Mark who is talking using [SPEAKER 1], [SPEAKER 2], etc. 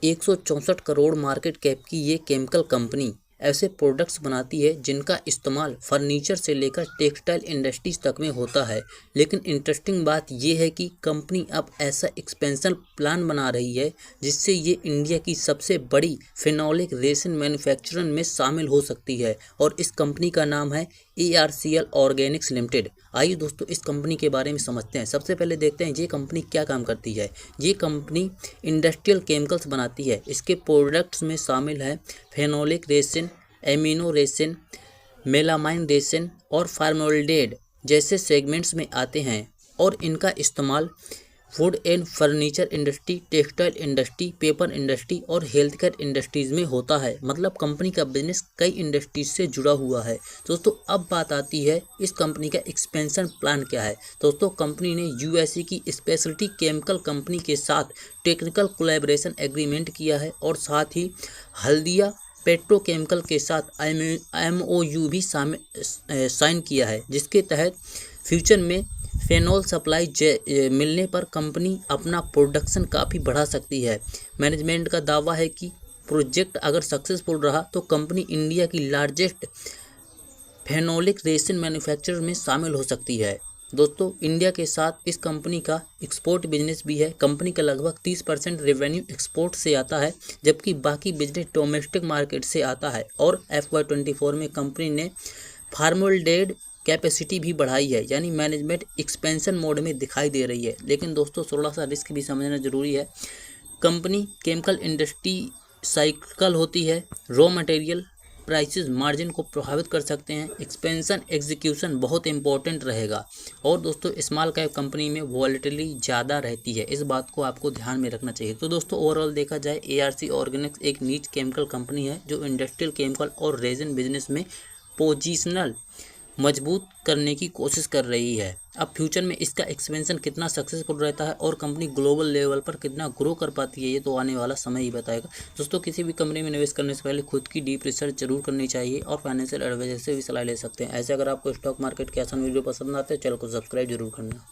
[SPEAKER 1] 164 crore market cap की ये chemical company ऐसे प्रोडक्ट्स बनाती है जिनका इस्तेमाल फर्नीचर से लेकर टेक्सटाइल इंडस्ट्रीज तक में होता है। लेकिन इंटरेस्टिंग बात यह है कि कंपनी अब ऐसा एक्सपेंशन प्लान बना रही है जिससे ये इंडिया की सबसे बड़ी फिनोलिक रेसिन मैन्युफैक्चरर में शामिल हो सकती है और इस कंपनी का नाम है ARCL ऑर्गेनिक्स लिमिटेड। आइए दोस्तों इस कंपनी के बारे में समझते हैं। सबसे पहले देखते हैं ये कंपनी क्या काम करती है। ये कंपनी इंडस्ट्रियल केमिकल्स बनाती है। इसके प्रोडक्ट्स में शामिल है phenolic resin, amino resin, melamine resin और फार्मोल्डेड जैसे सेगमेंट्स में आते हैं और इनका इस्तेमाल food and furniture industry, textile industry, paper industry और हेल्थ केयर इंडस्ट्रीज़ में होता है। मतलब कंपनी का बिजनेस कई इंडस्ट्रीज से जुड़ा हुआ है। दोस्तों अब बात आती है इस कंपनी का एक्सपेंशन प्लान क्या है। दोस्तों कंपनी ने USA की स्पेशलिटी केमिकल कंपनी के साथ टेक्निकल कोलैबोरेशन एग्रीमेंट किया है और साथ ही हल्दिया पेट्रोकेमिकल के साथ MOU भी साइन किया है, जिसके तहत फ्यूचर में फेनॉल सप्लाई मिलने पर कंपनी अपना प्रोडक्शन काफ़ी बढ़ा सकती है। मैनेजमेंट का दावा है कि प्रोजेक्ट अगर सक्सेसफुल रहा तो कंपनी इंडिया की लार्जेस्ट फेनोलिक रेसिन मैन्युफैक्चरर में शामिल हो सकती है। दोस्तों इंडिया के साथ इस कंपनी का एक्सपोर्ट बिजनेस भी है। कंपनी का लगभग 30% रेवेन्यू एक्सपोर्ट से आता है, जबकि बाकी बिजनेस डोमेस्टिक मार्केट से आता है। और FY24 में कंपनी ने फार्मोल्डेड कैपेसिटी भी बढ़ाई है, यानी मैनेजमेंट एक्सपेंशन मोड में दिखाई दे रही है। लेकिन दोस्तों थोड़ा सा रिस्क भी समझना जरूरी है। कंपनी केमिकल इंडस्ट्री साइकिल होती है। रॉ मटेरियल प्राइसेस मार्जिन को प्रभावित कर सकते हैं। एक्सपेंशन एग्जीक्यूशन बहुत इंपॉर्टेंट रहेगा। और दोस्तों स्मॉल कैप कंपनी में वॉलेटिलिटी ज़्यादा रहती है, इस बात को आपको ध्यान में रखना चाहिए। तो दोस्तों ओवरऑल देखा जाए ARC ऑर्गेनिक्स एक नीच केमिकल कंपनी है जो इंडस्ट्रियल केमिकल और रेजिन बिजनेस में पोजिशनल मजबूत करने की कोशिश कर रही है। अब फ्यूचर में इसका एक्सपेंशन कितना सक्सेसफुल रहता है और कंपनी ग्लोबल लेवल पर कितना ग्रो कर पाती है, ये तो आने वाला समय ही बताएगा। दोस्तों किसी भी कंपनी में निवेश करने से पहले खुद की डीप रिसर्च जरूर करनी चाहिए और फाइनेंशियल एडवाइजर से भी सलाह ले सकते हैं। ऐसे अगर आपको स्टॉक मार्केट के आसान वीडियो पसंद आते हैं चैनल को सब्सक्राइब जरूर करना।